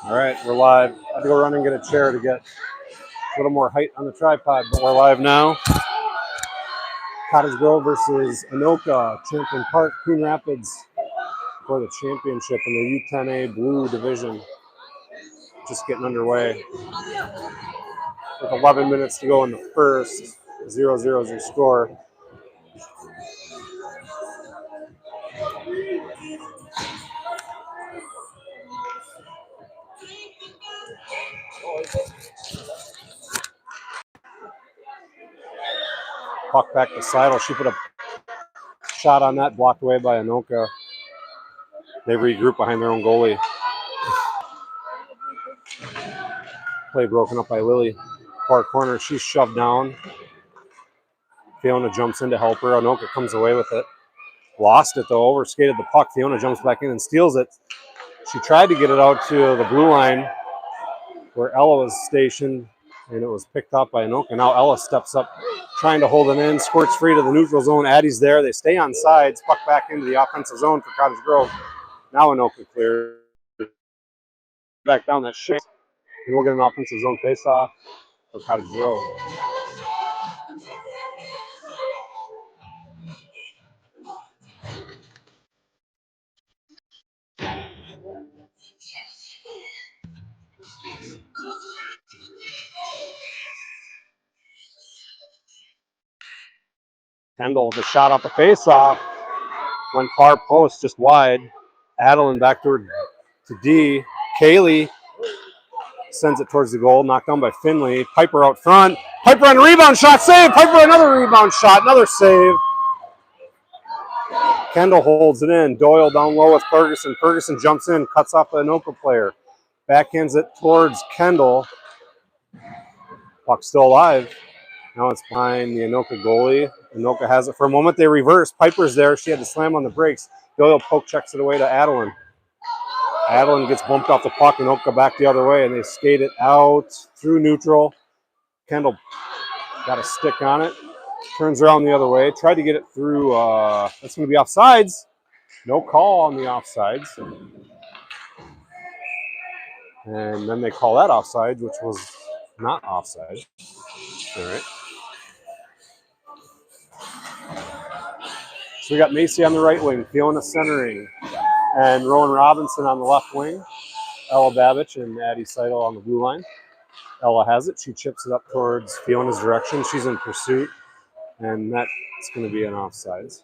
All right, we're live. I had to go run and get a chair to get a little more height on the tripod, but we're live now. Cottage versus Anoka, Champlain Park, Coon Rapids for the championship in the U10A Blue Division. Just getting underway. With 11 minutes to go in the first, 0-0 is your score. Puck back to Seidel. She put a shot on that, blocked away by Anoka. They regroup behind their own goalie. Play broken up by Lily. Far corner, she's shoved down. Fiona jumps in to help her. Anoka comes away with it. Lost it though, overskated the puck. Fiona jumps back in and steals it. She tried to get it out to the blue line where Ella was stationed, and it was picked up by Anoka. Now Ella steps up, trying to hold it in, squirts free to the neutral zone. Addie's there. They stay on sides, puck back into the offensive zone for Cottage Grove. Now Anoka clears. Back down that shit. And we'll get an offensive zone face-off for Cottage Grove. Kendall, the shot off the face-off. Went far post, just wide. Adeline back toward to D. Kaylee sends it towards the goal, knocked down by Finley. Piper out front. Piper on a rebound shot, save. Piper another rebound shot, another save. Kendall holds it in. Doyle down low with Ferguson. Ferguson jumps in, cuts off the Anoka player. Backhands it towards Kendall. Puck still alive. Now it's behind the Anoka goalie. Anoka has it for a moment. They reverse. Piper's there. She had to slam on the brakes. Doyle poke checks it away to Adeline. Adeline gets bumped off the puck. Anoka back the other way, and they skate it out through neutral. Kendall got a stick on it. Turns around the other way. Tried to get it through. That's going to be offsides. No call on the offsides. And then they call that offsides, which was not offside. All right. So we got Macy on the right wing, Fiona centering, and Rowan Robinson on the left wing, Ella Babich and Addie Seidel on the blue line. Ella has it. She chips it up towards Fiona's direction. She's in pursuit, and that's going to be an offsides.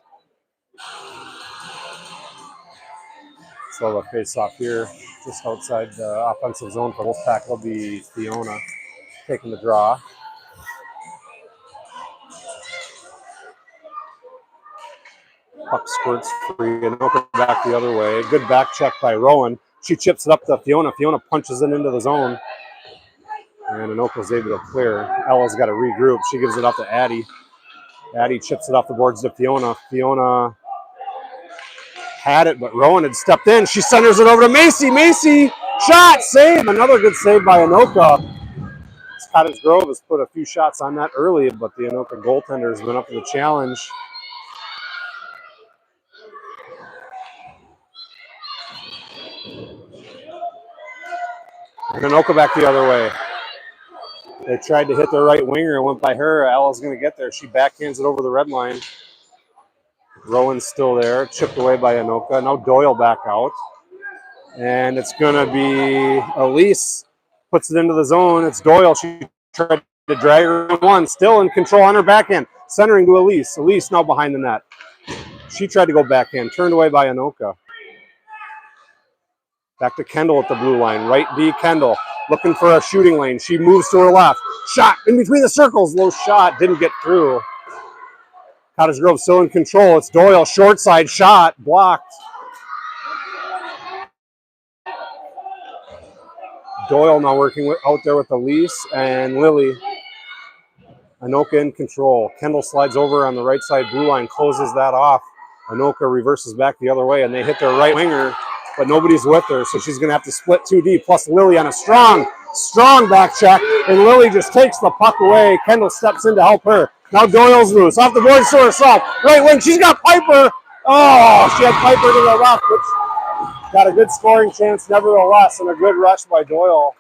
So the face-off here, just outside the offensive zone for Wolfpack, will be Fiona taking the draw. Puck squirts free, and Anoka back the other way. Good back check by Rowan. She chips it up to Fiona. Fiona punches it into the zone. And Anoka's able to clear. Ella's got to regroup. She gives it up to Addie. Addie chips it off the boards to Fiona. Fiona had it, but Rowan had stepped in. She centers it over to Macy. Macy, shot, save. Another good save by Anoka. Cottage Grove has put a few shots on that early, but the Anoka goaltender has been up to the challenge. And Anoka back the other way. They tried to hit the right winger and went by her. Ella's going to get there. She backhands it over the red line. Rowan's still there, chipped away by Anoka. Now Doyle back out. And it's going to be Elise puts it into the zone. It's Doyle. She tried to drag her one. Still in control on her backhand. Centering to Elise. Elise now behind the net. She tried to go backhand. Turned away by Anoka. Back to Kendall at the blue line. Right D, Kendall. Looking for a shooting lane. She moves to her left. Shot in between the circles. Low shot. Didn't get through. Cottage Grove still in control. It's Doyle, short side shot, blocked. Doyle now working out there with Elise and Lily. Anoka in control. Kendall slides over on the right side blue line, closes that off. Anoka reverses back the other way, and they hit their right winger, but nobody's with her, so she's going to have to split 2D, plus Lily on a strong back check, and Lily just takes the puck away. Kendall steps in to help her. Now Doyle's loose. Off the boards to herself. Right wing, she's got Piper. Oh, she had Piper to the left, which got a good scoring chance nevertheless, and a good rush by Doyle.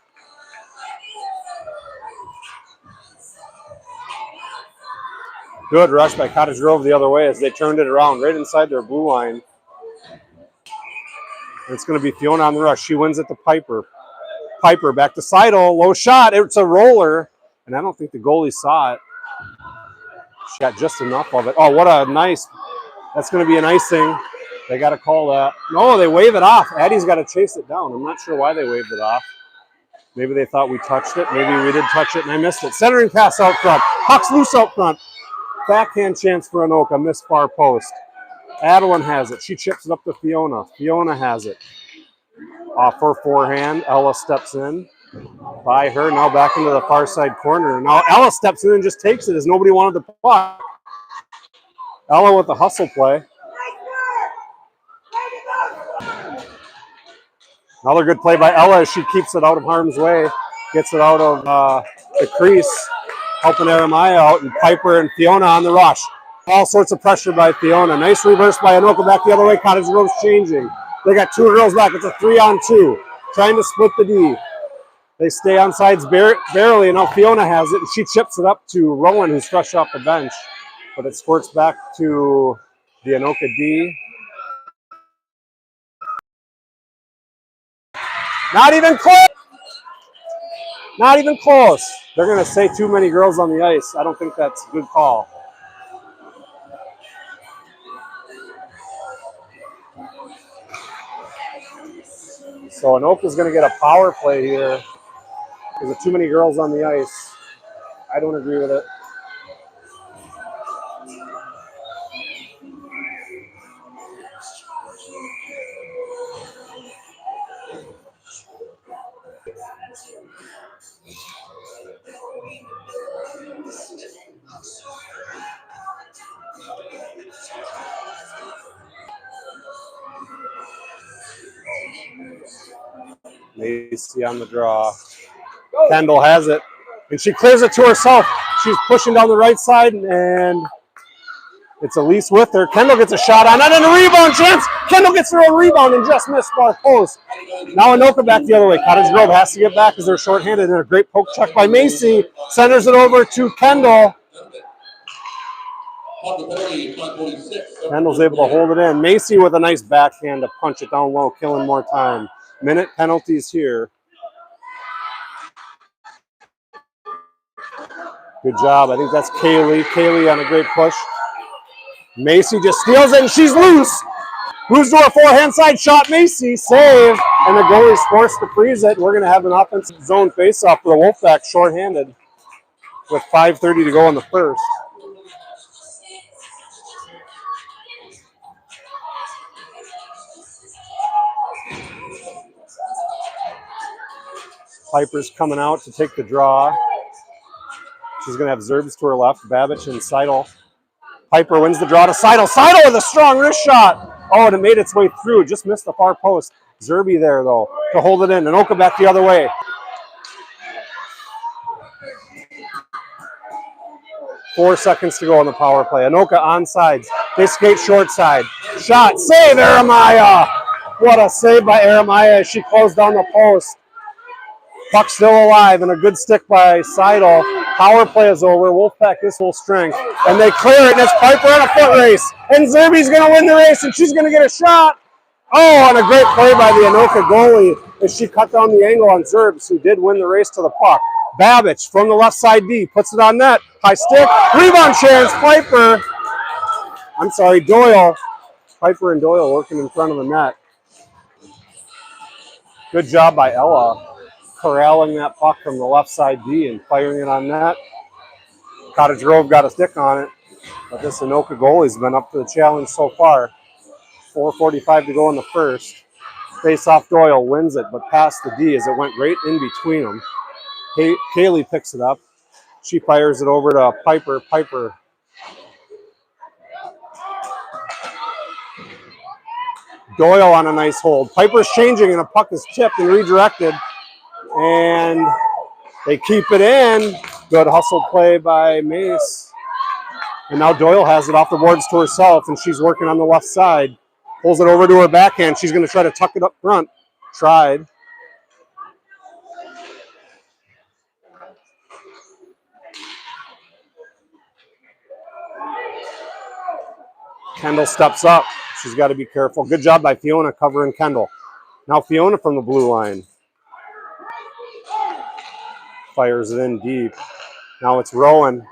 Good rush by Cottage Grove the other way as they turned it around right inside their blue line. And it's going to be Fiona on the rush. She wins it to Piper. Piper back to Seidel. Low shot. It's a roller. And I don't think the goalie saw it. She got just enough of it. Oh, what a nice. That's going to be an icing. They got to call that. No, they wave it off. Addie's got to chase it down. I'm not sure why they waved it off. Maybe they thought we touched it. Maybe we did touch it and I missed it. Centering pass out front. Puck's loose out front. Backhand chance for Anoka, missed far post. Adeline has it. She chips it up to Fiona. Fiona has it. Off her forehand. Ella steps in. By her. Now back into the far side corner. Now Ella steps in and just takes it as nobody wanted the puck. Ella with the hustle play. Another good play by Ella as she keeps it out of harm's way. Gets it out of the crease. Helping Jeremiah out, and Piper and Fiona on the rush. All sorts of pressure by Fiona. Nice reverse by Anoka back the other way. Cottage Grove's changing. They got two girls back. It's a 3-on-2. Trying to split the D. They stay on sides barely, and now Fiona has it, and she chips it up to Rowan, who's fresh off the bench. But it squirts back to the Anoka D. Not even close! Not even close. They're going to say too many girls on the ice. I don't think that's a good call. So Anoka's going to get a power play here. There's too many girls on the ice. I don't agree with it. Macy on the draw. Kendall has it. And she clears it to herself. She's pushing down the right side, and it's Elise with her. Kendall gets a shot on it, and a rebound chance. Kendall gets her own rebound and just missed far post. Now Anoka back the other way. Cottage Grove has to get back because they're shorthanded, and a great poke check by Macy. Centers it over to Kendall. Kendall's able to hold it in. Macy with a nice backhand to punch it down low, killing more time. Minute penalties here. Good job. I think that's Kaylee. Kaylee on a great push. Macy just steals it, and she's loose. Moves to her forehand side shot. Macy, save. And the goalie's forced to freeze it. We're going to have an offensive zone faceoff for the Wolfpack, shorthanded, with 5:30 to go in the first. Piper's coming out to take the draw. She's going to have Zerbs to her left, Babbage and Seidel. Piper wins the draw to Seidel. Seidel with a strong wrist shot. Oh, and it made its way through. Just missed the far post. Zerby there, though, to hold it in. Anoka back the other way. 4 seconds to go on the power play. Anoka on sides. They skate short side. Shot. Save, Jeremiah. What a save by Jeremiah as she closed down the post. Puck still alive, and a good stick by Seidel. Power play is over. Wolfpack is full strength. And they clear it, and it's Piper on a foot race. And Zerby's going to win the race, and she's going to get a shot. Oh, and a great play by the Anoka goalie as she cut down the angle on Zerbs, who did win the race to the puck. Babbage from the left side D puts it on net. High stick. Rebound chance. Doyle. Piper and Doyle working in front of the net. Good job by Ella corralling that puck from the left side D and firing it on net. Cottage Grove got a stick on it. But this Anoka goalie's been up to the challenge so far. 4:45 to go in the first. Face-off Doyle wins it, but past the D as it went right in between them. Kaylee picks it up. She fires it over to Piper. Piper Doyle on a nice hold. Piper's changing and a puck is tipped and redirected. And they keep it in. Good hustle play by Mace. And now Doyle has it off the boards to herself, and she's working on the left side. Pulls it over to her backhand. She's going to try to tuck it up front. Tried. Kendall steps up. She's got to be careful. Good job by Fiona covering Kendall. Now Fiona from the blue line. Fires it in deep. Now it's Rowan.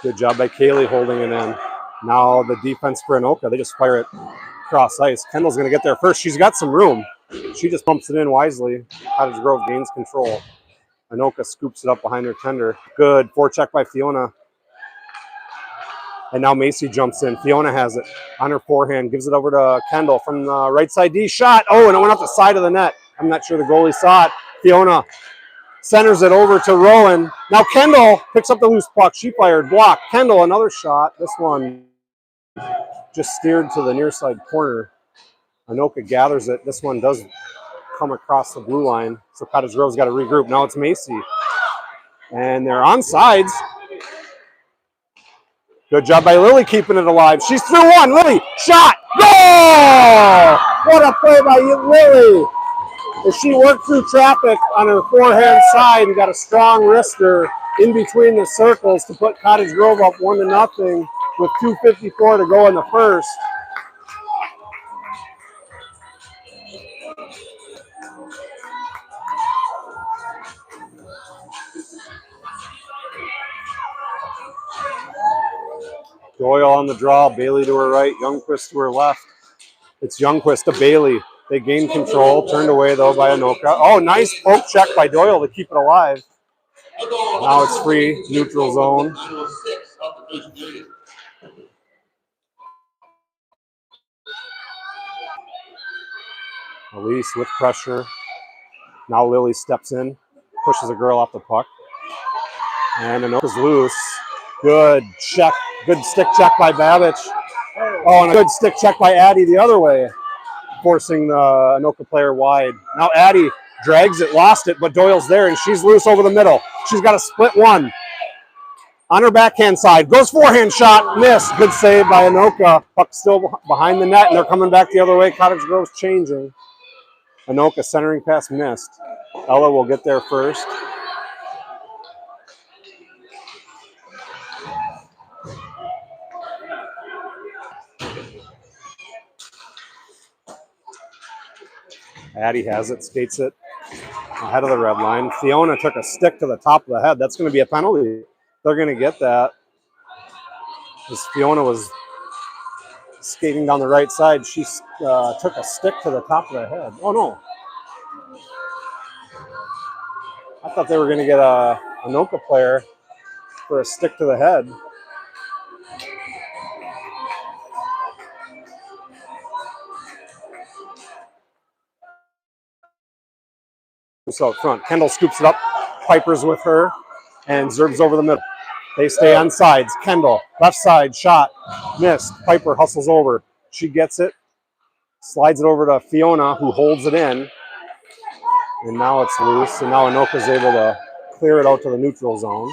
Good job by Kaylee holding it in. Now the defense for Anoka. They just fire it cross ice. Kendall's going to get there first. She's got some room. She just pumps it in wisely. Cottage Grove gains control. Anoka scoops it up behind her tender. Good forecheck by Fiona. And now Macy jumps in. Fiona has it on her forehand. Gives it over to Kendall from the right side D. Shot. Oh, and it went off the side of the net. I'm not sure the goalie saw it. Fiona centers it over to Rowan. Now Kendall picks up the loose puck. She fired. Block. Kendall, another shot. This one just steered to the near side corner. Anoka gathers it. This one does come across the blue line. So Cottage Grove's got to regroup. Now it's Macy. And they're on sides. Good job by Lily keeping it alive. She's through one. Lily, shot. Goal! What a play by Lily. As she worked through traffic on her forehand side and got a strong wrister in between the circles to put Cottage Grove up 1-0 with 2:54 to go in the first. Doyle on the draw, Bailey to her right, Youngquist to her left. It's Youngquist to Bailey. They gain control, turned away though by Anoka. Oh, nice poke check by Doyle to keep it alive. Now it's free, neutral zone. Elise with pressure. Now Lily steps in, pushes a girl off the puck. And Anoka's loose. Good check, good stick check by Babich. Oh, and a good stick check by Addie the other way, forcing the Anoka player wide. Now Addie drags it, lost it, but Doyle's there, and she's loose over the middle. She's got a split one. On her backhand side, goes forehand shot, missed. Good save by Anoka. Puck still behind the net, and they're coming back the other way. Cottage Grove's changing. Anoka centering pass missed. Ella will get there first. Addie has it, skates it ahead of the red line. Fiona took a stick to the top of the head. That's going to be a penalty. They're going to get that. As Fiona was skating down the right side, she took a stick to the top of the head. Oh, no. I thought they were going to get a Anoka player for a stick to the head. So up front, Kendall scoops it up, Piper's with her, and Zerb's over the middle. They stay on sides. Kendall, left side, shot, missed. Piper hustles over. She gets it, slides it over to Fiona, who holds it in. And now it's loose, and now Anoka's able to clear it out to the neutral zone.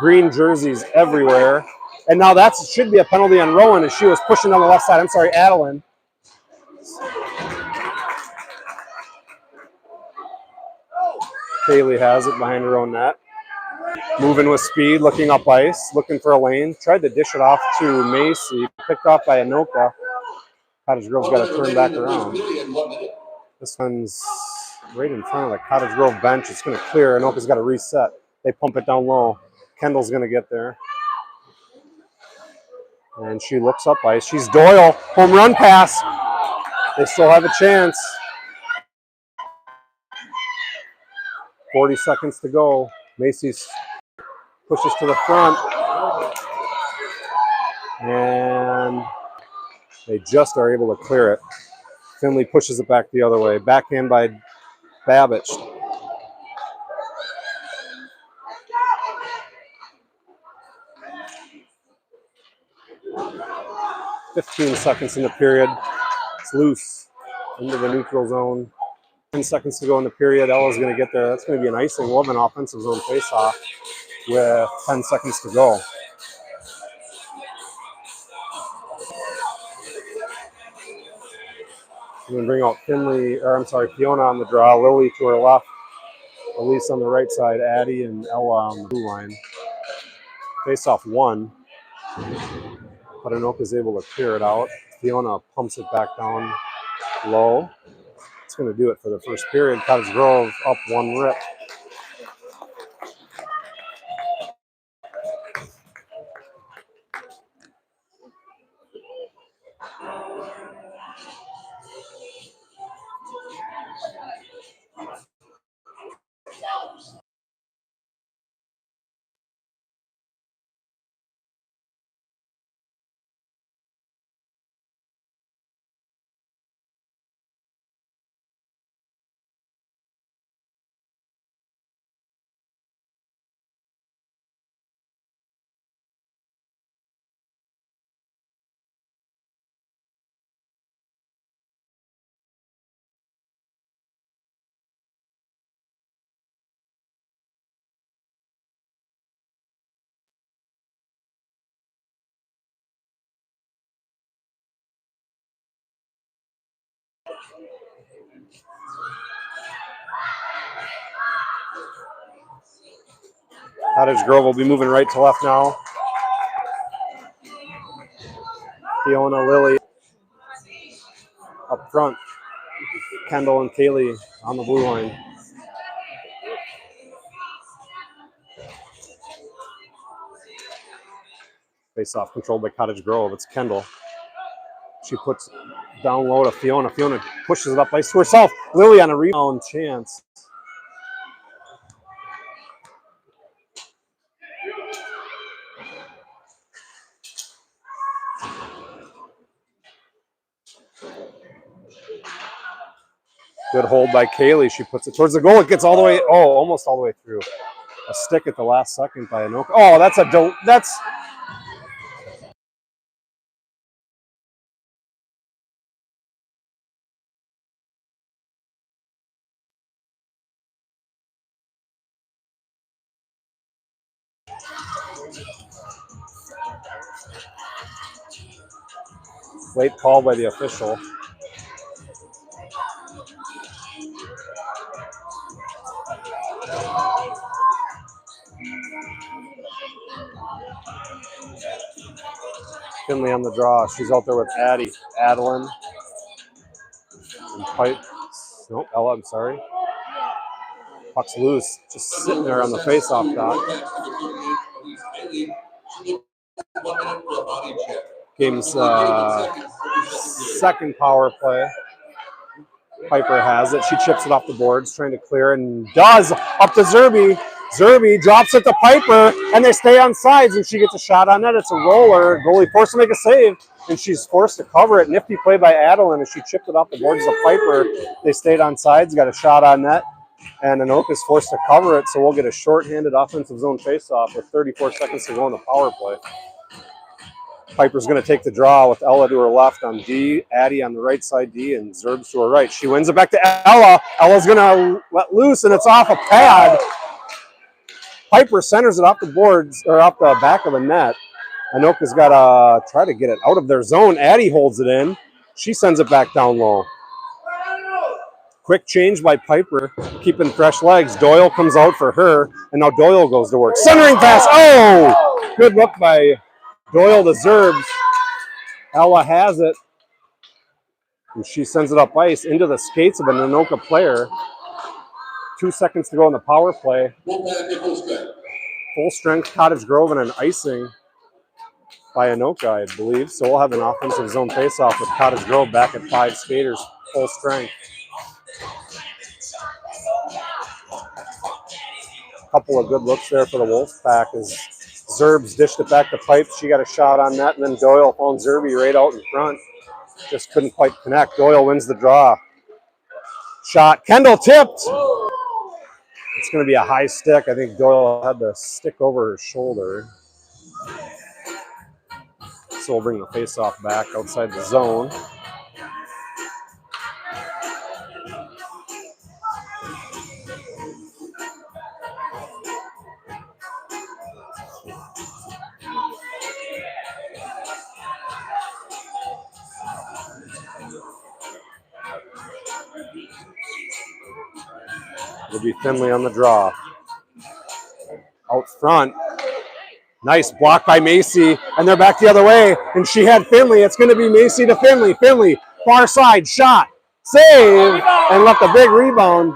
Green jerseys everywhere. And now that should be a penalty on Rowan as she was pushing on the left side. I'm sorry, Adeline. Kaylee has it behind her own net. Moving with speed, looking up ice, looking for a lane. Tried to dish it off to Macy. Picked off by Anoka. Cottage Grove's got to turn back around. This one's right in front of the Cottage Grove bench. It's going to clear. Anoka's got to reset. They pump it down low. Kendall's going to get there. And she looks up ice. She's Doyle. Home run pass. They still have a chance. 40 seconds to go. Macy's pushes to the front. And they just are able to clear it. Finley pushes it back the other way. Backhand by Babbage. 15 seconds in the period. It's loose into the neutral zone. 10 seconds to go in the period. Ella's going to get there. That's going to be an icing. We'll have an offensive zone face-off with 10 seconds to go. We're going to bring out Fiona on the draw. Lily to her left. Elise on the right side. Addie and Ella on the blue line. Face-off 1. But Anoka's able to clear it out. Fiona pumps it back down low. It's going to do it for the first period. Cottage Grove up 1 rip. Cottage Grove will be moving right to left now. Fiona, Lily up front. Kendall and Kaylee on the blue line. Face off controlled by Cottage Grove. It's Kendall. She puts down low to Fiona. Fiona pushes it up ice to herself. Lily on a rebound chance. Good hold by Kaylee. She puts it towards the goal. It gets all the way, almost all the way through. A stick at the last second by Anoka. Oh, that's late call by the official. Finley on the draw. She's out there with Addie, Adeline, and Pipe. Nope, Ella, I'm sorry. Puck's loose. Just sitting there on the face-off dot. Game's second power play. Piper has it. She chips it off the boards, trying to clear, and does. Up to Zerby. Zerby drops it to Piper, and they stay on sides, and she gets a shot on net. It's a roller. Goalie forced to make a save, and she's forced to cover it. Nifty play by Adeline, and she chipped it off the boards to Piper. They stayed on sides, got a shot on net, and Anoka's forced to cover it, so we'll get a shorthanded offensive zone faceoff with 34 seconds to go in the power play. Piper's going to take the draw with Ella to her left on D, Addie on the right side D, and Zerbs to her right. She wins it back to Ella. Ella's going to let loose, and it's off a pad. Piper centers it off the boards, or off the back of the net. Anoka's got to try to get it out of their zone. Addie holds it in. She sends it back down low. Quick change by Piper, keeping fresh legs. Doyle comes out for her, and now Doyle goes to work. Centering pass. Oh! Good look by Doyle to Zerbs. Ella has it. And she sends it up ice into the skates of an Anoka player. 2 seconds to go in the power play. Full strength Cottage Grove and an icing. by Anoka, I believe. So we'll have an offensive zone faceoff with Cottage Grove back at 5 skaters, full strength. Couple of good looks there for the Wolfpack as Zerbs dished it back to Pipes. She got a shot on net, and then Doyle found Zerby right out in front. Just couldn't quite connect. Doyle wins the draw. Shot. Kendall tipped. It's going to be a high stick. I think Doyle had the stick over her shoulder. So we'll bring the face-off back outside the zone. It'll be Finley on the draw. Out front. Nice block by Macy, and they're back the other way, and she had Finley. It's going to be Macy to Finley. Finley, far side, shot, save, and left a big rebound.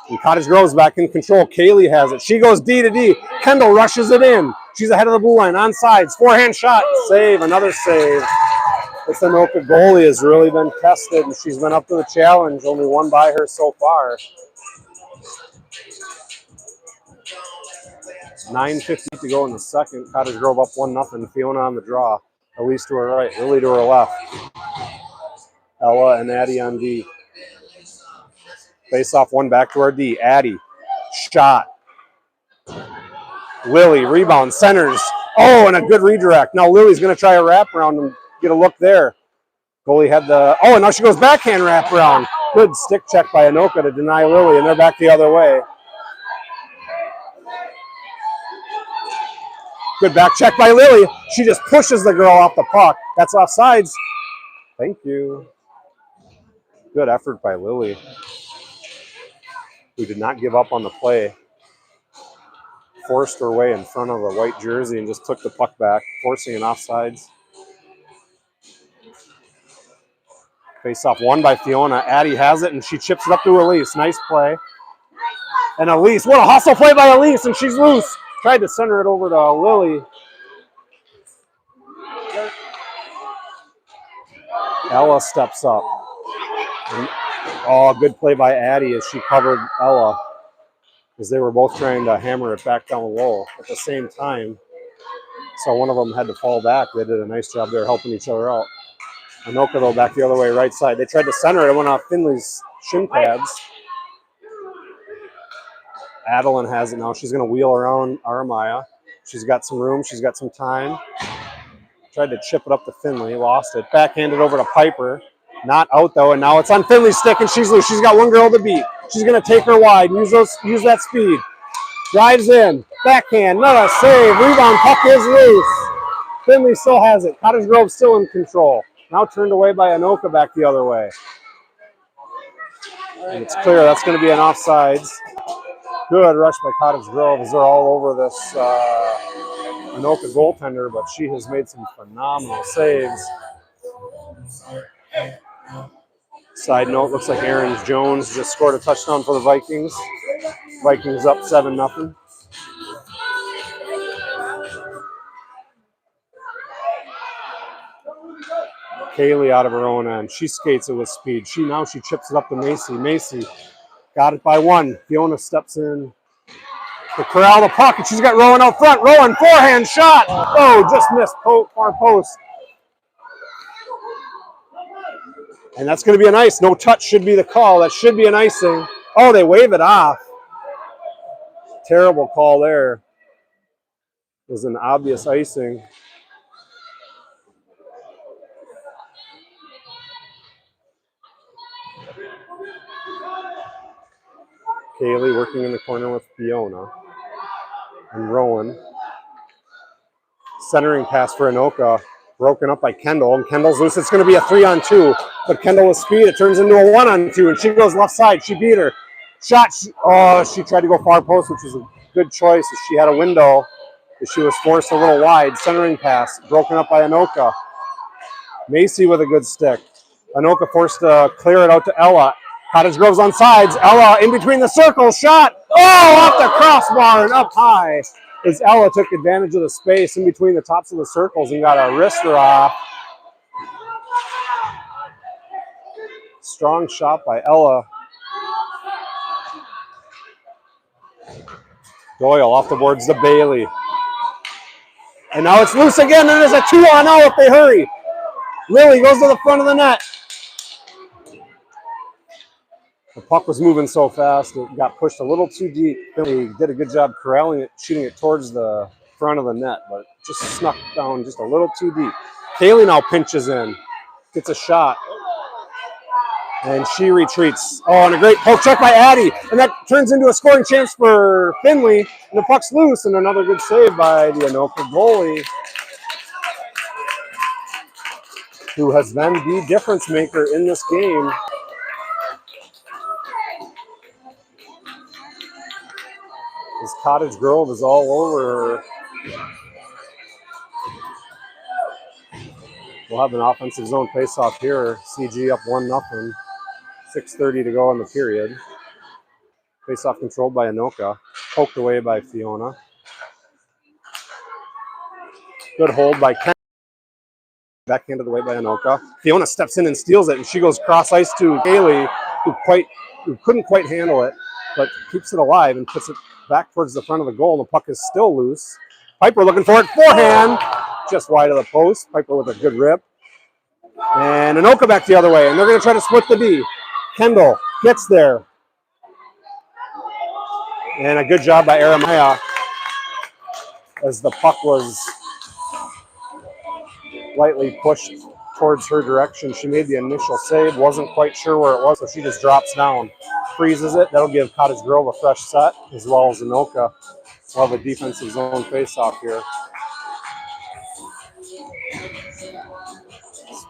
And Cottage Grove's back in control. Kaylee has it. She goes D to D. Kendall rushes it in. She's ahead of the blue line, on sides. Forehand shot, save, another save. This Anoka goalie has really been tested, and she's been up to the challenge. Only one by her so far. 9:50 to go in the second. Cottage Grove up 1-0. Fiona on the draw. Elise to her right. Lily to her left. Ella and Addie on D. Face off one back to our D. Addie. Shot. Lily. Rebound. Centers. Oh, and a good redirect. Now Lily's going to try a wraparound and get a look there. Goalie had the... Oh, and now she goes backhand wraparound. Good stick check by Anoka to deny Lily, and they're back the other way. Good back check by Lily. She just pushes the girl off the puck. That's offsides. Thank you. Good effort by Lily, who did not give up on the play. Forced her way in front of a white jersey and just took the puck back, forcing an offsides. Face off one by Fiona. Addie has it, and she chips it up to Elise. Nice play. And Elise, what a hustle play by Elise, and she's loose. Tried to center it over to Lily. Ella steps up. And, oh, good play by Addie as she covered Ella, as they were both trying to hammer it back down low at the same time. So one of them had to fall back. They did a nice job there helping each other out. Anoka, though, back the other way, right side. They tried to center it. It went off Finley's shin pads. Adeline has it now. She's going to wheel around Aramaya. She's got some room. She's got some time. Tried to chip it up to Finley. Lost it. Backhanded over to Piper. Not out, though, and now it's on Finley's stick, and she's loose. She's got one girl to beat. She's going to take her wide, use that speed. Drives in. Backhand. Another save. Rebound. Puck is loose. Finley still has it. Cottage Grove still in control. Now turned away by Anoka back the other way. And it's clear that's going to be an offsides. Good rush by Cottage Grove as they're all over this Anoka goaltender, but she has made some phenomenal saves. Side note, looks like Aaron Jones just scored a touchdown for the Vikings. Vikings up 7-0. Kaylee out of her own end. She skates it with speed. Now she chips it up to Macy. Macy got it by one. Fiona steps in to corral the puck, and she's got Rowan out front. Rowan, forehand shot. Oh, just missed far post. And that's going to be an ice. No touch should be the call. That should be an icing. Oh, they wave it off. Terrible call there. It was an obvious icing. Kaylee working in the corner with Fiona. And Rowan. Centering pass for Anoka. Broken up by Kendall. And Kendall's loose. It's going to be a 3-on-2. But Kendall with speed. It turns into a 1-on-2. And she goes left side. She beat her. Shot. She tried to go far post, which was a good choice. She had a window. She was forced a little wide. Centering pass. Broken up by Anoka. Macy with a good stick. Anoka forced to clear it out to Ella. Cottage Grove's on sides. Ella in between the circles. Shot. Oh, off the crossbar and up high. as Ella took advantage of the space in between the tops of the circles and got a wrister off. Strong shot by Ella. Doyle off the boards to Bailey. And now it's loose again, and there's a 2-on-0 if they hurry. Lily goes to the front of the net. The puck was moving so fast, it got pushed a little too deep. They did a good job corralling it, shooting it towards the front of the net, but it just snuck down just a little too deep. Kaylee now pinches in, gets a shot, and she retreats. Oh, and a great poke check by Addie, and that turns into a scoring chance for Finley, and the puck's loose, and another good save by the Anoka goalie, who has been the difference maker in this game. This Cottage Grove is all over. We'll have an offensive zone face-off here. CG up 1-0. 6:30 to go in the period. Face-off controlled by Anoka. Poked away by Fiona. Good hold by Ken. Backhanded away by Anoka. Fiona steps in and steals it, and she goes cross ice to Kaylee, who couldn't quite handle it, but keeps it alive and puts it back towards the front of the goal. The puck is still loose. Piper looking for it. Forehand. Just wide of the post. Piper with a good rip. And Anoka back the other way, and they're going to try to split the D. Kendall gets there. And a good job by Aramaya as the puck was lightly pushed towards her direction. She made the initial save, wasn't quite sure where it was, so she just drops down, freezes it. That'll give Cottage Grove a fresh set, as well as Anoka. We'll have a defensive zone face-off here.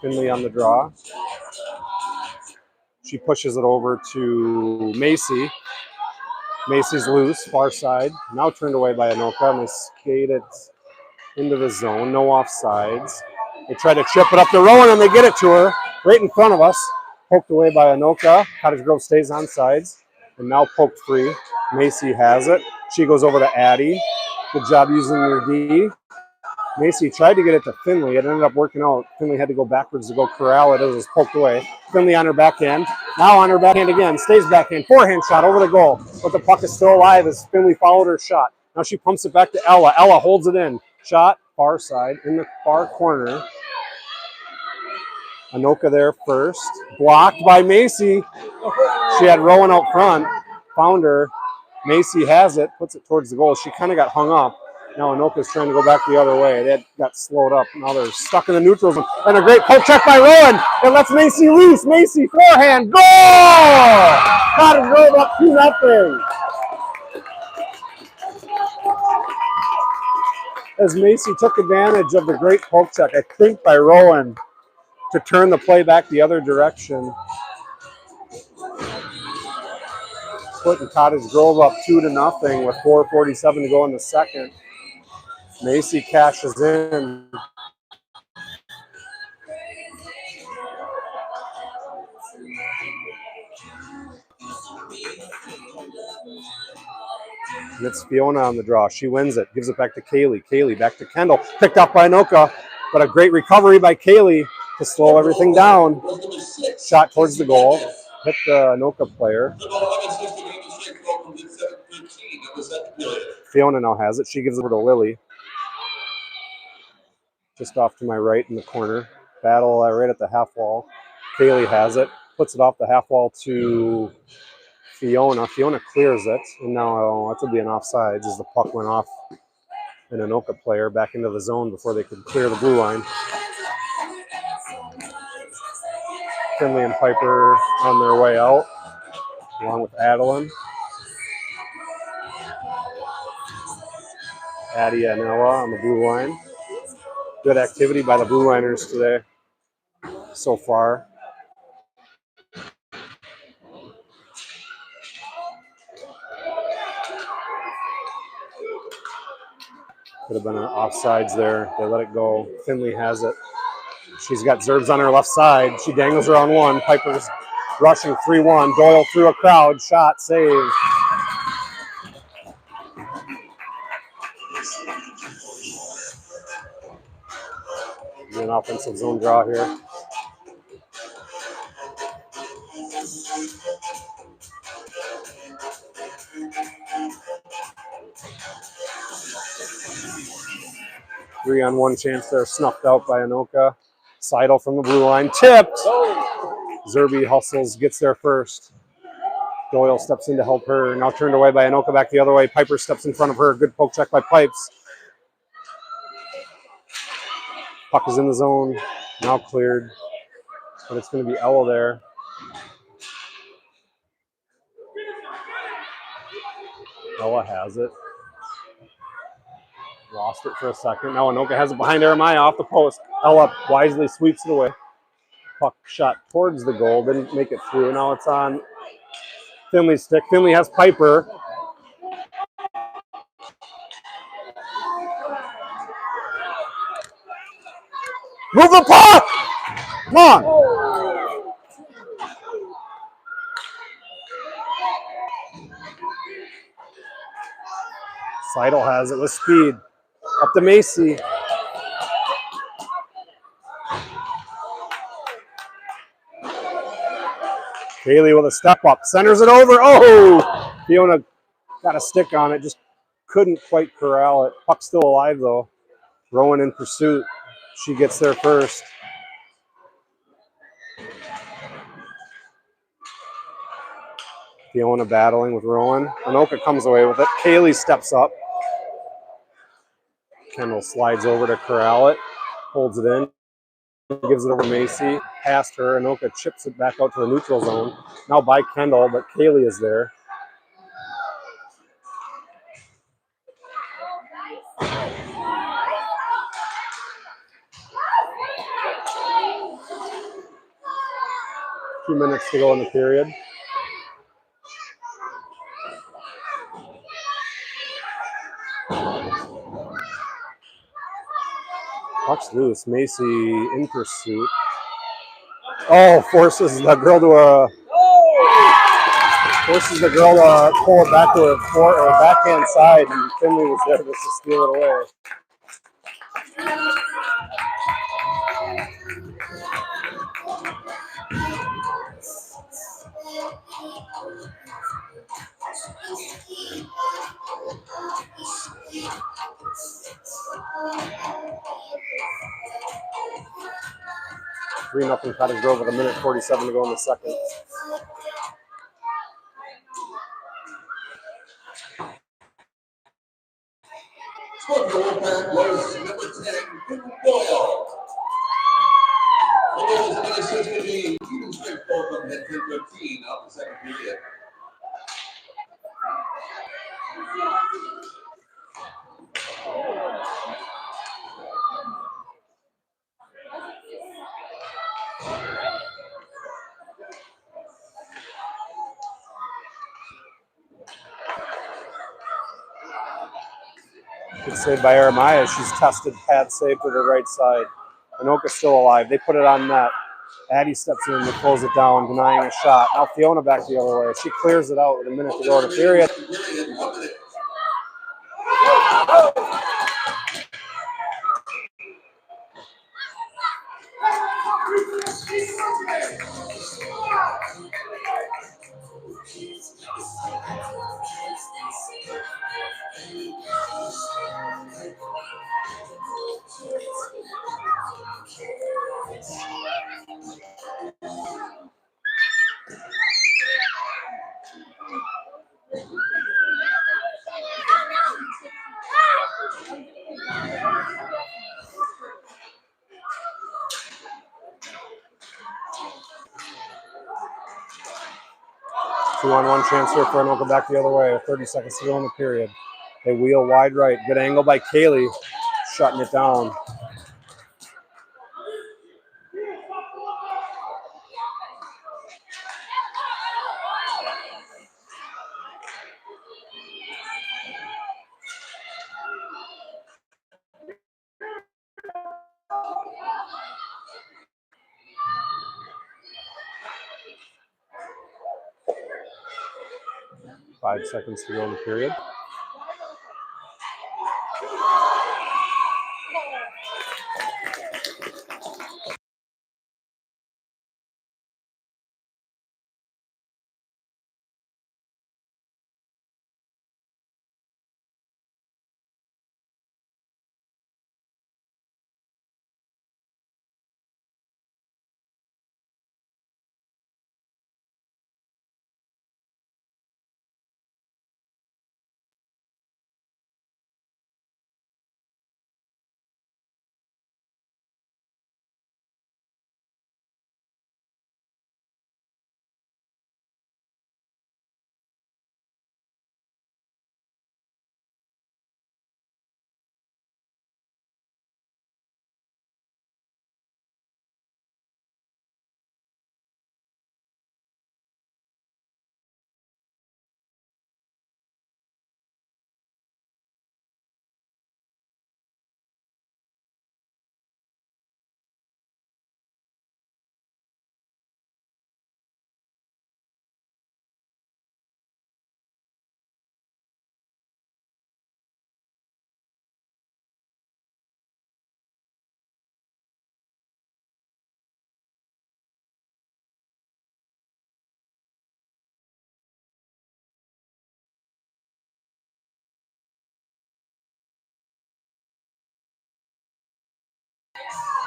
Finley on the draw. She pushes it over to Macy. Macy's loose, far side. Now turned away by Anoka, and they skate it into the zone. No offsides. They try to chip it up to Rowan, and they get it to her right in front of us. Poked away by Anoka. Cottage Grove stays on sides, and now poked free. Macy has it. She goes over to Addie. Good job using your D. Macy tried to get it to Finley. It ended up working out. Finley had to go backwards to go corral it. It was poked away. Finley on her backhand. Now on her backhand again. Stays backhand. Forehand shot over the goal. But the puck is still alive as Finley followed her shot. Now she pumps it back to Ella. Ella holds it in. Shot, far side, in the far corner. Anoka there first. Blocked by Macy. She had Rowan out front. Found her. Macy has it. Puts it towards the goal. She kind of got hung up. Now Anoka's trying to go back the other way. They got slowed up. Now they're stuck in the neutral zone. And a great poke check by Rowan. It lets Macy loose. Macy forehand. Goal! Cottage Grove up 2-0. As Macy took advantage of the great poke check, I think by Rowan, to turn the play back the other direction. Putting Cottage Grove up 2-0 with 4:47 to go in the second. Macy cashes in. And it's Fiona on the draw. She wins it. Gives it back to Kaylee. Kaylee back to Kendall. Picked up by Anoka. But a great recovery by Kaylee to slow everything down. Shot towards the goal. Hit the Anoka player. Fiona now has it. She gives it over to Lily. Just off to my right in the corner. Battle right at the half wall. Kaylee has it. Puts it off the half wall to Fiona. Fiona clears it. And now that will be an offsides as the puck went off an Anoka player back into the zone before they could clear the blue line. Finley and Piper on their way out, along with Adeline. Addie and Ella on the blue line. Good activity by the blue liners today so far. Could have been an offsides there. They let it go. Finley has it. She's got Zerbs on her left side. She dangles her on one. Piper's rushing 3-1. Doyle through a crowd. Shot, save. An offensive zone draw here. Three-on-one chance there, snuffed out by Anoka. Seidel from the blue line, tipped. Zerby hustles, gets there first. Doyle steps in to help her. Now turned away by Anoka, back the other way. Piper steps in front of her. Good poke check by Pipes. Puck is in the zone. Now cleared. But it's going to be Ella there. Ella has it. Lost it for a second. Now Anoka has it behind Jeremiah off the post. Ella wisely sweeps it away. Puck shot towards the goal. Didn't make it through. Now it's on Finley's stick. Finley has Piper. Move the puck! Come on! Seidel has it with speed. Up to Macy. Bailey with a step up. Centers it over. Oh! Fiona got a stick on it. Just couldn't quite corral it. Puck's still alive, though. Rowan in pursuit. She gets there first. Fiona battling with Rowan. Anoka comes away with it. Kaylee steps up. Kendall slides over to corral it. Holds it in. Gives it over to Macy. Past her. Anoka chips it back out to the neutral zone. Now by Kendall, but Kaylee is there. Two minutes to go in the period. Puck's loose. Macy in pursuit. Oh, forces the girl to pull it back to her backhand side, and Finley was there just to steal it away. Three nothing Cottage Grove with 1:47 to go in the second. Scored goal back was number 10, Doyle. Doyle is an assist to the even straight goal from head 10-15 of the second period. Good save by Jeremiah. She's tested pad save to the right side. Anoka's still alive. They put it on net. Addie steps in to close it down, denying a shot. Now Fiona back the other way. She clears it out with a minute to go in the period. Two-on-one chance here for Anoka back the other way. 30 seconds to go in the period. They wheel wide right. Good angle by Kaylee. Shutting it down. Five seconds to go in the period.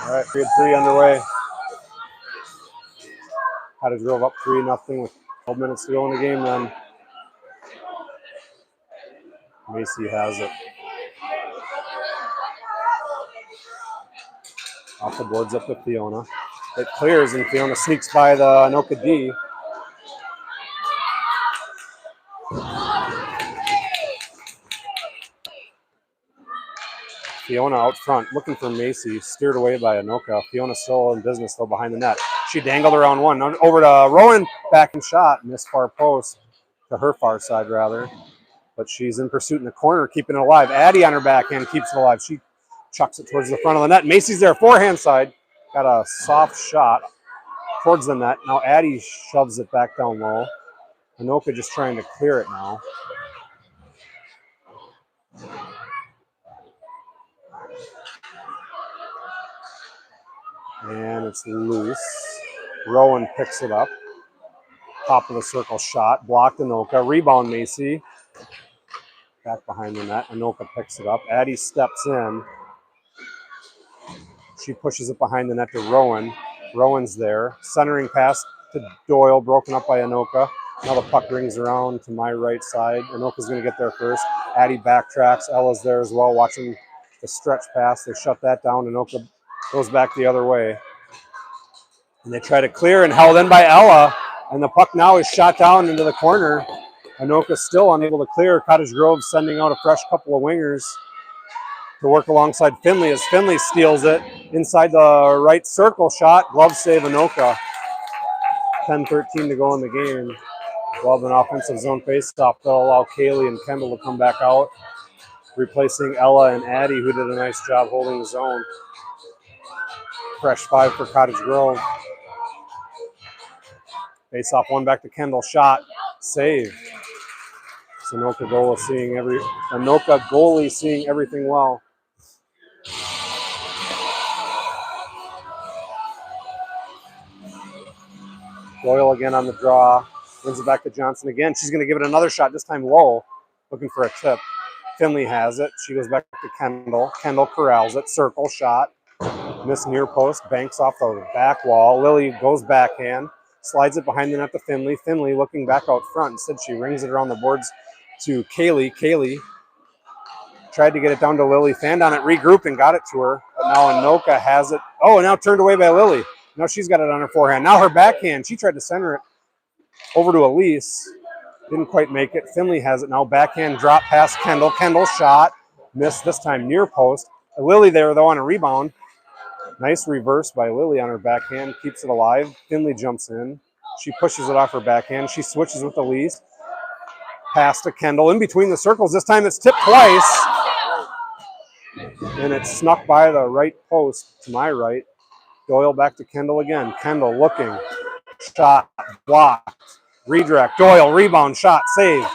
All right, period 3 underway. Cottage drove up 3-0 with 12 minutes to go in the game then. Macy has it. Off the boards up to Fiona. It clears and Fiona sneaks by the Anoka D. Fiona out front, looking for Macy, steered away by Anoka. Fiona still in business, though, behind the net. She dangled around one, over to Rowan, back and shot, missed far post, to her far side, rather. But she's in pursuit in the corner, keeping it alive. Addie on her backhand keeps it alive. She chucks it towards the front of the net. Macy's there, forehand side. Got a soft shot towards the net. Now Addie shoves it back down low. Anoka just trying to clear it now. And it's loose. Rowan picks it up. Top of the circle shot. Blocked Anoka. Rebound Macy. Back behind the net. Anoka picks it up. Addie steps in. She pushes it behind the net to Rowan. Rowan's there. Centering pass to Doyle. Broken up by Anoka. Now the puck rings around to my right side. Anoka's going to get there first. Addie backtracks. Ella's there as well, watching the stretch pass. They shut that down. Anoka goes back the other way. And they try to clear and held in by Ella. And the puck now is shot down into the corner. Anoka still unable to clear. Cottage Grove sending out a fresh couple of wingers to work alongside Finley as Finley steals it inside the right circle shot. Glove save Anoka. 10-13 to go in the game. We'll have an offensive zone faceoff. They'll allow Kaylee and Kendall to come back out, replacing Ella and Addie, who did a nice job holding the zone. Fresh 5 for Cottage Grove. Face off, one back to Kendall. Shot, save. Anoka goalie seeing everything well. Doyle again on the draw. Wins it back to Johnson again. She's going to give it another shot, this time low, looking for a tip. Finley has it. She goes back to Kendall. Kendall corrals it. Circle shot. Miss near post. Banks off the back wall. Lily goes backhand. Slides it behind the net to Finley. Finley looking back out front. Instead, she rings it around the boards to Kaylee. Kaylee tried to get it down to Lily. Fanned on it, regrouped, and got it to her. But now Anoka has it. Oh, now turned away by Lily. Now she's got it on her forehand. Now her backhand. She tried to center it over to Elise. Didn't quite make it. Finley has it now. Backhand drop past Kendall. Kendall shot. Missed this time near post. Lily there, though, on a rebound. Nice reverse by Lily on her backhand. Keeps it alive. Finley jumps in. She pushes it off her backhand. She switches with Elise. Pass to Kendall. In between the circles. This time it's tipped twice. And it's snuck by the right post to my right. Doyle back to Kendall again. Kendall looking. Shot. Blocked. Redirect. Doyle. Rebound. Shot. Save.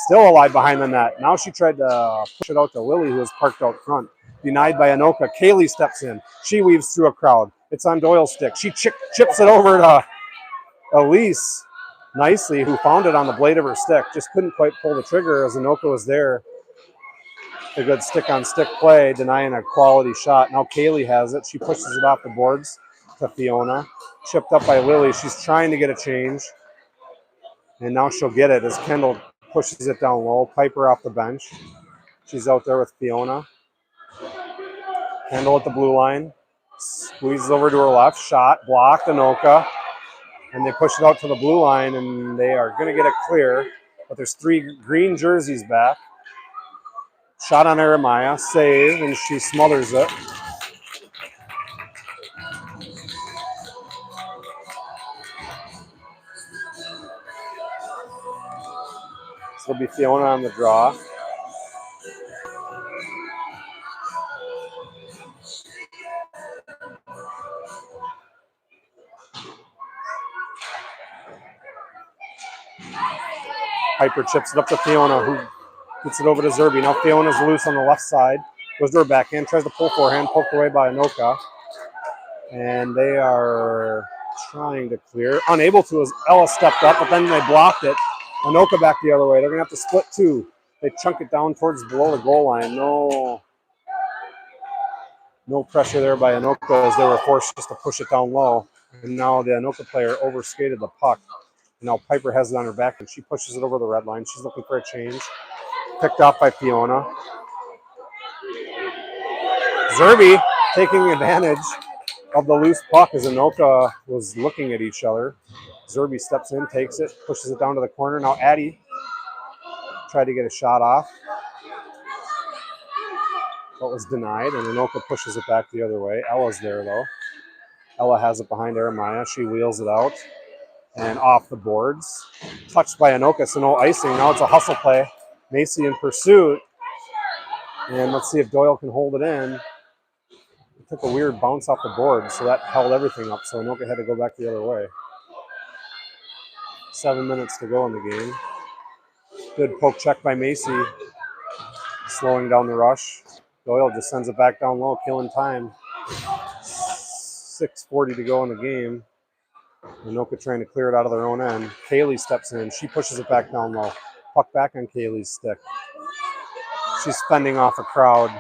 Still alive behind the net. Now she tried to push it out to Lily, who was parked out front. Denied by Anoka. Kaylee steps in. She weaves through a crowd. It's on Doyle's stick. She chips it over to Elise nicely, who found it on the blade of her stick. Just couldn't quite pull the trigger as Anoka was there. A good stick-on-stick play, denying a quality shot. Now Kaylee has it. She pushes it off the boards to Fiona. Chipped up by Lily. She's trying to get a change. And now she'll get it as Kendall pushes it down low. Piper off the bench. She's out there with Fiona. Kendall at the blue line. Squeezes over to her left. Shot. Blocked. Anoka. And they push it out to the blue line, and they are going to get it clear. But there's 3 green jerseys back. Shot on Jeremiah. Save, and she smothers it. This will be Fiona on the draw. Piper chips it up to Fiona, who gets it over to Zerby. Now Fiona's loose on the left side. Goes to her backhand, tries to pull forehand, poked away by Anoka. And they are trying to clear. Unable to as Ella stepped up, but then they blocked it. Anoka back the other way. They're going to have to split 2. They chunk it down towards below the goal line. No. No pressure there by Anoka as they were forced just to push it down low. And now the Anoka player overskated the puck. And now Piper has it on her back and she pushes it over the red line. She's looking for a change. Picked off by Fiona. Zerby taking advantage of the loose puck as Anoka was looking at each other. Zerby steps in, takes it, pushes it down to the corner. Now Addie tried to get a shot off, but was denied, and Anoka pushes it back the other way. Ella's there, though. Ella has it behind Aramaya. She wheels it out and off the boards. Touched by Anoka, so no icing. Now it's a hustle play. Macy in pursuit. And let's see if Doyle can hold it in. It took a weird bounce off the board, so that held everything up. So Anoka had to go back the other way. 7 minutes to go in the game. Good poke check by Macy, slowing down the rush. Doyle just sends it back down low, killing time. 6:40 to go in the game. Anoka trying to clear it out of their own end. Kaylee steps in. She pushes it back down low. Puck back on Kaylee's stick. She's fending off a crowd.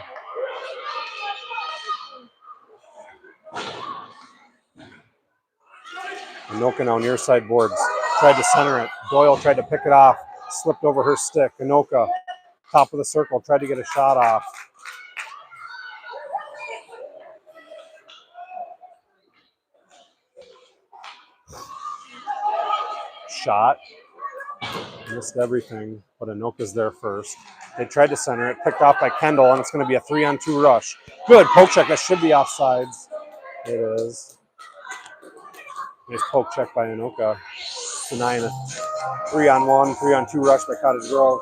Anoka now near side boards. Tried to center it. Doyle tried to pick it off. Slipped over her stick. Anoka, top of the circle, tried to get a shot off. Shot. Missed everything, but Anoka's there first. They tried to center it. Picked off by Kendall, and it's going to be a 3-on-2 rush. Good poke check. That should be offsides. It is. Nice poke check by Anoka. Denying it. 3-on-1, 3-on-2 rush by Cottage Grove.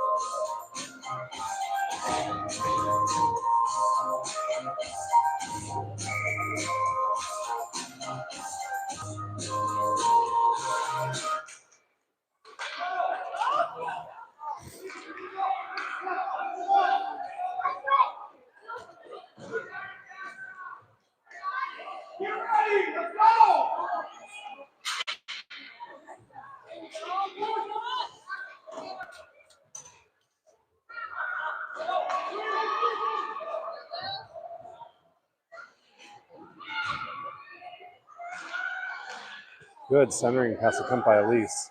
Good centering pass attempt by Elise.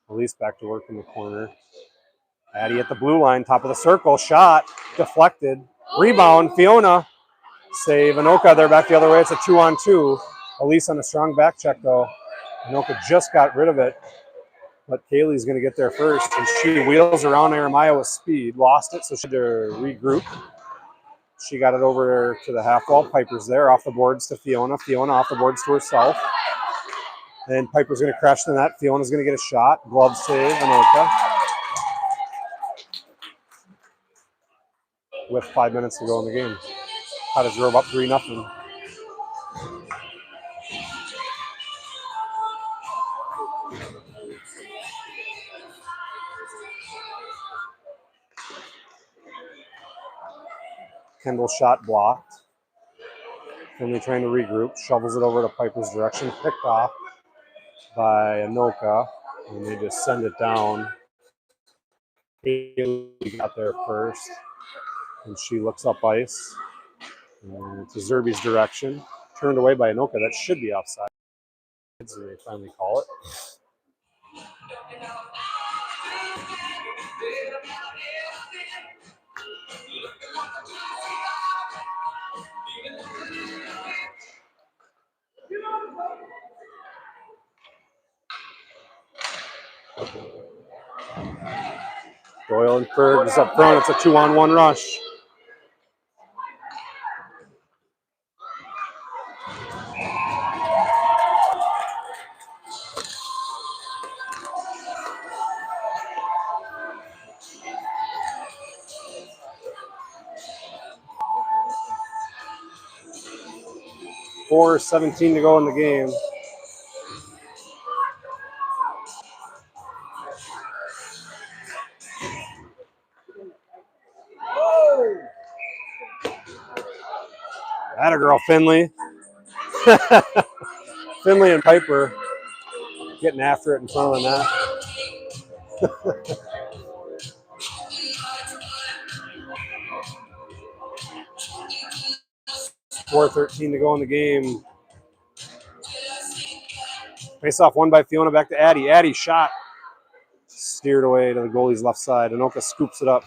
Elise back to work in the corner. Addie at the blue line, top of the circle. Shot. Deflected. Rebound. Fiona. Save. Anoka, they're back the other way. It's a 2-on-2. Elise on a strong back check, though. Anoka just got rid of it. But Kaylee's going to get there first. And she wheels around Aramaya with speed. Lost it, so she had to regroup. She got it over to the half wall. Piper's there. Off the boards to Fiona. Fiona off the boards to herself. And Piper's going to crash the net. Fiona's going to get a shot. Glove save. Anoka. With 5 minutes to go in the game. Cottage Grove up 3-0. Kendall shot blocked. Finley trying to regroup. Shovels it over to Piper's direction. Picked off by Anoka. And they just send it down. Kaylee got there first. And she looks up ice. And to Zerby's direction. Turned away by Anoka. That should be offside. And they finally call it. Doyle and Ferg is up front. It's a 2-on-1 rush. .4:17 to go in the game. Atta girl, Finley. Finley and Piper getting after it in front of the net. 4:13 to go in the game. Face off won by Fiona, back to Addie. Addie shot. Steered away to the goalie's left side. Anoka scoops it up.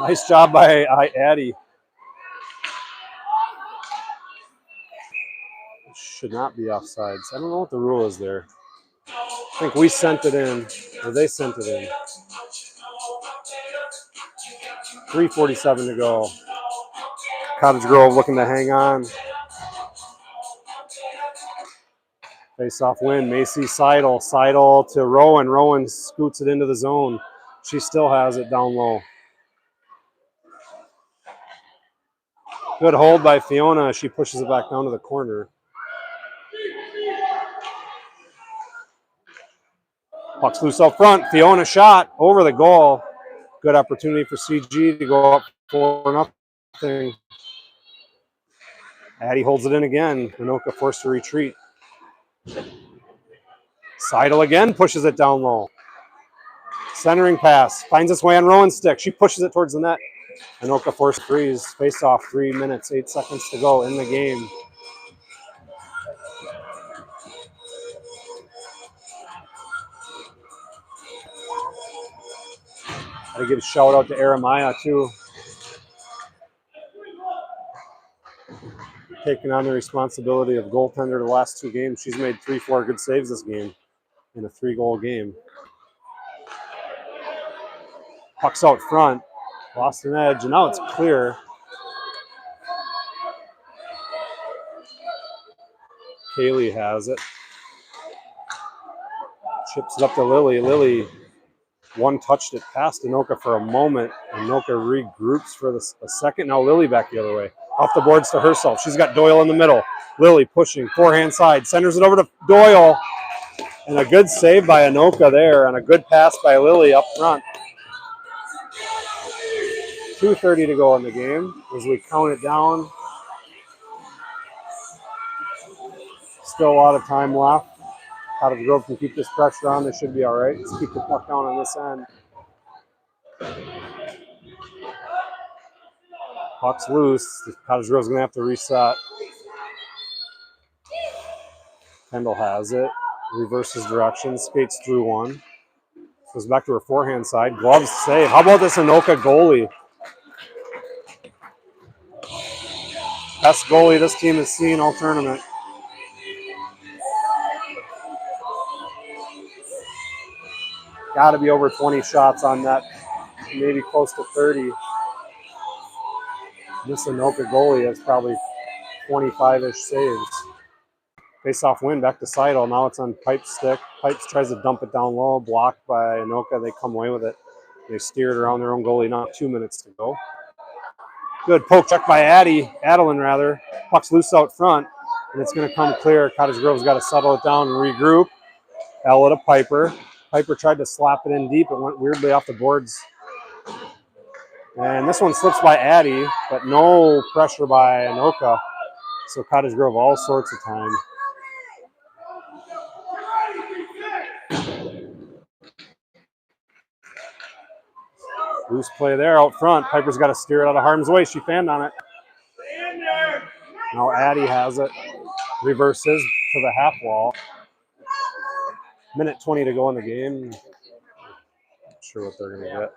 Nice job by Addie. Should not be offsides. I don't know what the rule is there. I think we sent it in, or they sent it in. 3:47 to go. Cottage Grove looking to hang on. Face-off win. Macy Seidel. Seidel to Rowan. Rowan scoots it into the zone. She still has it down low. Good hold by Fiona. She pushes it back down to the corner. Puck's loose out front. Fiona shot over the goal. Good opportunity for CG to go up 4-0. Addie holds it in again. Anoka forced to retreat. Seidel again pushes it down low. Centering pass. Finds its way on Rowan's stick. She pushes it towards the net. Anoka forced freeze. Face off. 3 minutes, 8 seconds to go in the game. Gotta give a shout out to Aramaya too. Taking on the responsibility of goaltender the last 2 games. She's made 3-4 good saves this game in a 3-goal game. Puck's out front. Lost an edge, and now it's clear. Kaylee has it. Chips it up to Lily. Lily one-touched it past Anoka for a moment. Anoka regroups for a second. Now Lily back the other way. Off the boards to herself. She's got Doyle in the middle. Lily pushing, forehand side. Centers it over to Doyle. And a good save by Anoka there, and a good pass by Lily up front. 2:30 to go in the game as we count it down. Still a lot of time left. Cottage Grove can keep this pressure on. They should be all right. Let's keep the puck down on this end. Puck's loose. Cottage Grove's going to have to reset. Kendall has it. Reverses direction. Skates through one. Goes back to her forehand side. Gloves save. How about this Anoka goalie? Best goalie this team has seen all tournament. Got to be over 20 shots on net. Maybe close to 30. This Anoka goalie has probably 25-ish saves. Face-off win back to Seidel. Now it's on Pipe's stick. Pipes tries to dump it down low. Blocked by Anoka. They come away with it. They steer it around their own goalie. Now 2 minutes to go. Good poke check by Adeline rather. Puck's loose out front, and it's going to come clear. Cottage Grove's got to settle it down and regroup. Ella to Piper. Piper tried to slap it in deep. It went weirdly off the boards. And this one slips by Addie, but no pressure by Anoka. So Cottage Grove all sorts of time. Loose play there out front. Piper's got to steer it out of harm's way. She fanned on it. Now Addie has it. Reverses to the half wall. Minute 20 to go in the game. Not sure what they're going to get.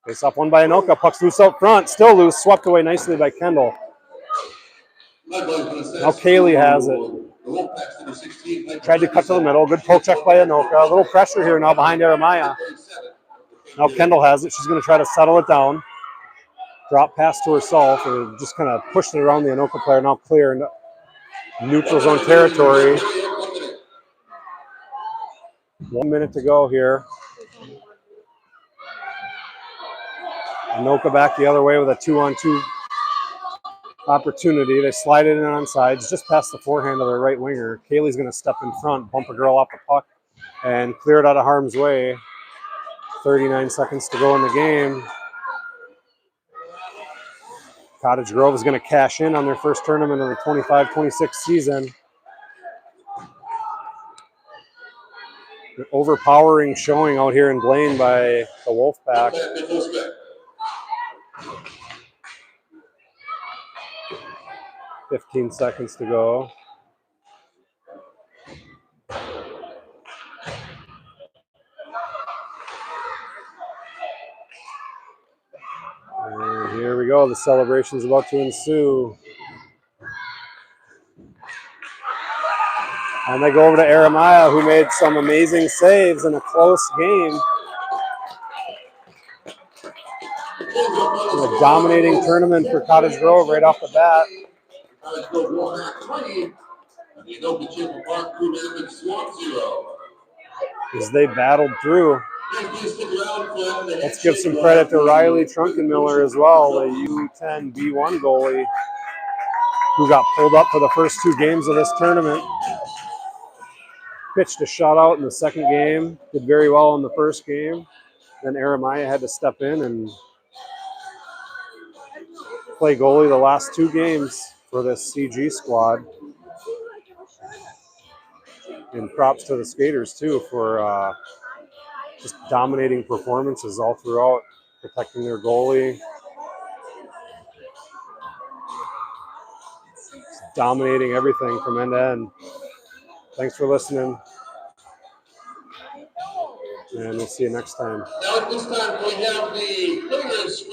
Face off one by Anoka. Puck's loose out front. Still loose. Swept away nicely by Kendall. Now Kaylee has it. Tried to cut to the middle. Good poke check by Anoka. A little pressure here now behind Aramaya. Now Kendall has it. She's going to try to settle it down. Drop pass to herself, or just kind of pushed it around the Anoka player. Now clear in neutral zone territory. 1 minute to go here. Anoka back the other way with a 2-on-2 opportunity. They slide it in on sides, just past the forehand of their right winger. Kaylee's going to step in front, bump a girl off the puck, and clear it out of harm's way. 39 seconds to go in the game. Cottage Grove is going to cash in on their first tournament of the 25-26 season. An overpowering showing out here in Blaine by the Wolfpack. 15 seconds to go. And here we go. The celebration's about to ensue. And they go over to Jeremiah, who made some amazing saves in a close game. A dominating tournament for Cottage Grove right off the bat. Cottage Grove won at 20. And the Anoka Champlain Park Coon Adams Swamp 0. As they battled through. Let's give some credit to Riley Trunkenmiller as well, the U10 B1 goalie, who got pulled up for the first 2 games of this tournament. Pitched a shutout in the second game, did very well in the first game. Then Jeremiah had to step in and play goalie the last 2 games for this CG squad. And props to the skaters too for just dominating performances all throughout, protecting their goalie. Just dominating everything from end to end. Thanks for listening. And we'll see you next time. Now at this time we have the players